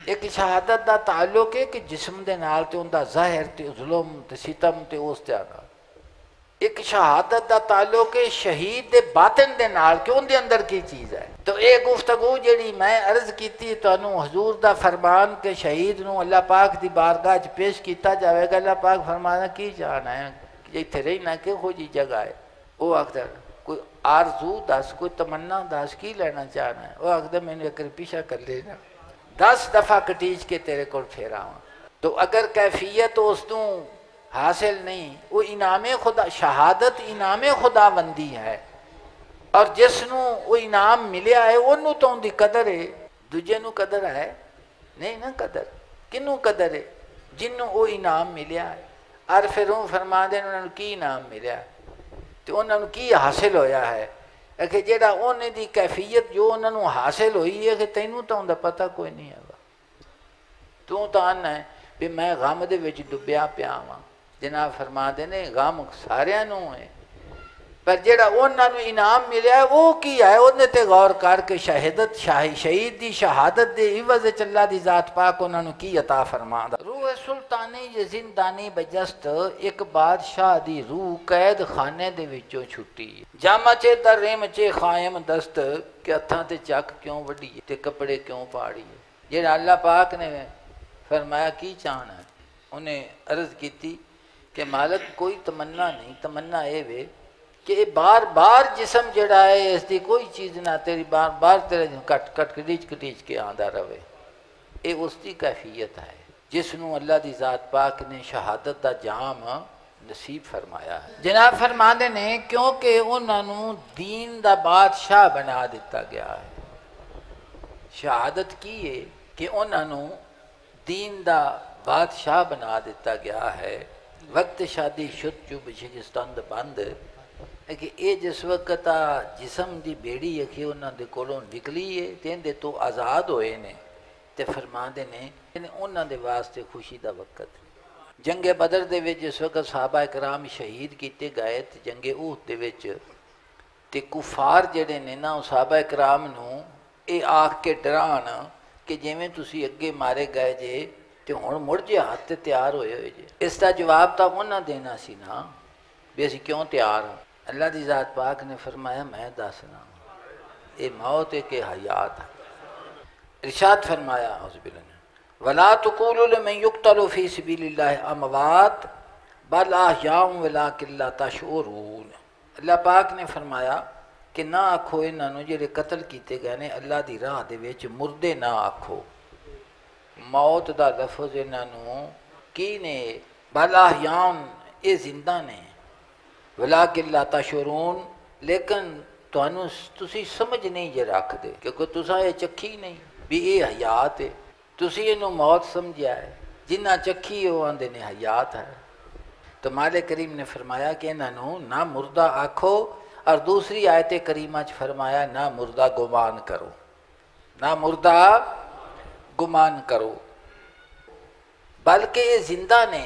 ایک شہادت دا تعلق ہے کہ جسم دے نال تے ان دا ظاہر تے ظلم تے ستم تے اس تے آنا. ایک شہادت دا تعلق ہے شہید دے باطن دے نال کہ ان دے اندر کی چیز ہے. تو ایک گفتگو جڑی میں عرض کیتی تانوں حضور دا فرمان کہ شہید نو اللہ پاک دی بارگاہ چ پیش کیتا جاوے گا. اللہ پاک فرمانا کی جانا ہے جیتھے رہنا کہ ہو جی جگہ ہے. وہ آخر کوئی آرزو دس کوئی تمنا دس کی لینا چاہنا ہے. وہ آخر میں نے ایک پیچھا کر لینا 10 دفعہ کٹیج کے تیرے کو پھیرا ہوں. تو اگر کیفیت اس تو حاصل نہیں وہ انعام خدا شہادت انعام خدا بندی ہے. اور جس نو وہ انعام ملیا ہے انہوں تو ان دی قدر ہے. دوجے نو قدر ہے نہیں نا. قدر کنوں قدر ہے جنوں وہ انعام ملیا ہے. اور پھر وہ فرما دیں انہوں نے کی انعام ملیا تو انہوں نے کی حاصل ہویا ہے کہ جیڑا انہیں دی کیفیت جو انہوں نے حاصل ہوئی ہے کہ تینوں تو ان دا پتہ کوئی نہیں ہے. تو آنا ہے بھی میں غم دے وچ ڈبیا پیا ہاں. جناب فرما دے نے غم سارے نو ہے پر جیڑا انہوں نے انعام ملیا ہے وہ کی ہے انہیں تے غور کر کے شہید دی شہادت دے عوض اللہ دی ذات پاک انہوں نے کی عطا فرما دا. روح سلطانی یہ زندانی بجست ایک بادشاہ دی روح قید خانے دے وچوں چھٹی. جامع چے در ریم چے خائم دست کہ ہتھاں تے چک کیوں وڈی تے کپڑے کیوں پاڑی. جیڑا اللہ پاک نے فرمایا کی چاہنا ہے انہیں عرض کیتی کہ مالک کوئی تمنا نہیں. تمنا اے وے کہ بار بار جسم جڑا ہے اس دی کوئی چیز نہ تیری بار بار تیرے کٹیچ کے آندا رہے. اے اس دی کیفیت ہے جس نو اللہ دی ذات پاک نے شہادت دا جام نصیب فرمایا ہے. جناب فرماندے نے کیونکہ انہوں نے دین دا بادشاہ بنا دیتا گیا ہے. شہادت کی ہے کہ انہوں نے دین دا بادشاہ بنا دیتا گیا ہے. وقت شادی شد چوب شکستند بند کہ اے جس وقت جسم دی بیڑی ہے انہوں دے کولوں نکلی ہے تین دے تو آزاد ہوئے نے تے فرما دے نے انہوں دے واسطے خوشی دا وقت. جنگ بدر دے وچ جس وقت صحابہ کرام شہید کیتے گئے تے جنگ احد دے وچ تے کفار جڑے نے نا صحابہ کرام نو اے آکھ کے ڈران کہ جویں تسی اگے مارے گئے جے تے ہن مڑ جہاد تے تیار ہوئے ہوئے جے. اس دا جواب تا انہاں دینا سی نا بھی اسی کیوں تیار ہاں. اللہ دی ذات پاک نے فرمایا میں دسنا اے موت ہے کہ حیات ہے. ارشاد فرمایا اعوذ باللہ ولا تقولوا لمن يقتل في سبيل الله اموات بل احياء ولكن لا تشعرون. اللہ پاک نے فرمایا کہ نہ آکھو انہاں نوں جڑے قتل کیتے گئے نے اللہ دی راہ دے وچ مردے نہ آکھو. موت دا لفظ انہاں نوں کی نے بل احیاء اے زندہ نے ولیکن لا تشعرون لیکن تسی سمجھ نہیں جے رکھ دے کیونکہ تساں یہ چکھی نہیں بھی اے حیات ہے. تسی انہوں موت سمجھیا ہے جنہ چکھی ہے وہ آندے نے حیات ہے. تو مالک کریم نے فرمایا کہ انہوں نہ مردہ آکھو اور دوسری آیت کریمہ چ فرمایا نہ مردہ گمان کرو. نہ مردہ گمان کرو بلکہ یہ زندہ نے.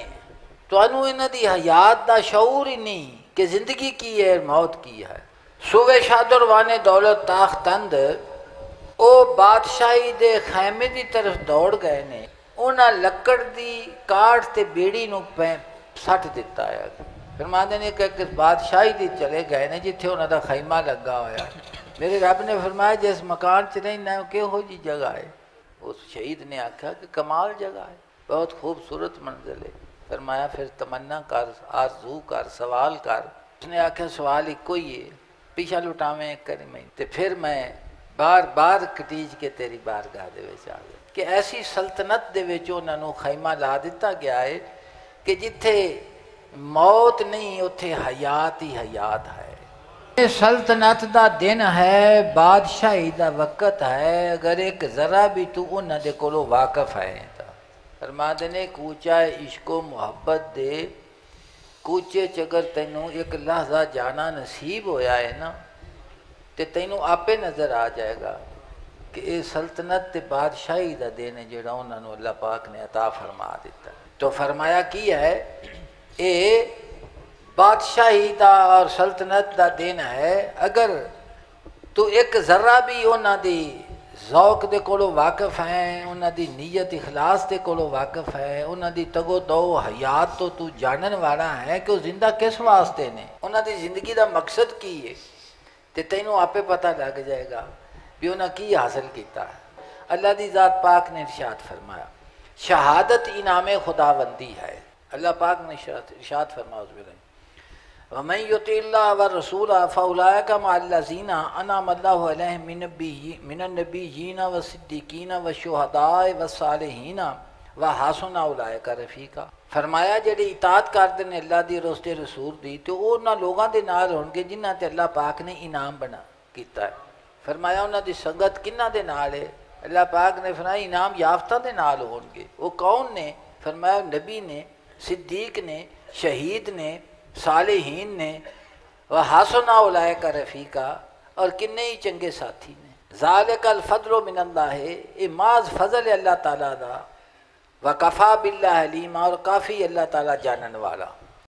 تو انہوں انہوں دی حیات دا شعور ہی نہیں کہ زندگی کی ہے موت کی ہے. صوبے شادر وانے دولت تاخ تند او بادشاہی دے خیمے دی طرف دوڑ گئے نے. انہاں لکڑ دی کاٹ تے بیڑی نو سٹ دیتا ہے. فرماندے نے کہ بادشاہی دی چلے گئے نے جتھے انہاں دا خیمہ لگا ہویا. میرے رب نے فرمایا جس مکان چ رہنا ہے کہ ہو جی جگہ ہے. اس شہید نے آکھا کہ کمال جگہ ہے بہت خوبصورت منزل ہے. فرمایا پھر تمنا کر آرزو کر سوال کر. اس نے آکھا سوال ایک کوئی ہے پیچھا لٹاویں کری میں تے پھر میں بار بار کٹیج کے تیری بارگاہ دے وچ آ گیا. کہ ایسی سلطنت دے وچ انہاں نوں خیمہ لا دتا گیا ہے کہ جتھے موت نہیں اتھے حیات ہی حیات ہے. سلطنت دا دن ہے بادشاہی دا وقت ہے اگر ایک ذرا بھی تو انہاں دے کولوں واقف ہے. فرما دینے کوچہ عشق و محبت دے کوچے چگر تینوں ایک لحظہ جانا نصیب ہویا ہے نا تے تینوں آپے نظر آ جائے گا کہ اے سلطنت تے بادشاہی دا دین ہے جڑا انہاں نوں اللہ پاک نے عطا فرما دیتا. تو فرمایا کی ہے اے بادشاہی دا اور سلطنت دا دین ہے اگر تو ایک ذرہ بھی انہاں دی ذوق دے کولو واقف ہیں، انہاں دی نیت اخلاص دے کولو واقف ہے، انہاں دی تگو دو حیات تو جانن والا ہے کہ وہ زندہ کس واسطے نے، انہاں دی زندگی دا مقصد کی ہے، تے تینوں آپے پتہ لگ جائے گا بھی انہاں کی حاصل کیتا ہے۔ اللہ دی ذات پاک نے ارشاد فرمایا شہادت انعام خداوندی ہے۔ اللہ پاک نے ارشاد فرمایا وَمَن يُطِعِ اللَّهَ وَالرَّسُولَ فَأُولَٰئِكَ مَعَ الَّذِينَ أَنْعَمَ اللَّهُ عَلَيْهِم مِّنَ النَّبِيِّينَ وَالصِّدِّيقِينَ وَالشُّهَدَاءِ وَالصَّالِحِينَ وَحَسُنَ أُولَٰئِكَ رَفِیقًا۔ فرمایا جڑے اطاعت کردے نے اللہ دی اور اس دے رسول دی تو انہاں لوگاں دے نال ہون گے جنہاں تے اللہ پاک نے انعام بنا کیتا ہے۔ فرمایا انہاں دی سنگت کنہاں دے نال ہے؟ اللہ پاک نے فرمایا انعام یافتہ دے نال ہون گے۔ وہ کون نے؟ فرمایا نبی نے، صدیق نے، شہید نے، صالحین نے، وحسن اولئک رفیقا، اور کنے ہی چنگے ساتھی نے۔ ذالک الفضل من اللہ، یہ محض فضل ہے اللہ تعالیٰ دا، وکفا باللہ علیما، اور کافی اللہ تعالیٰ جانن والا۔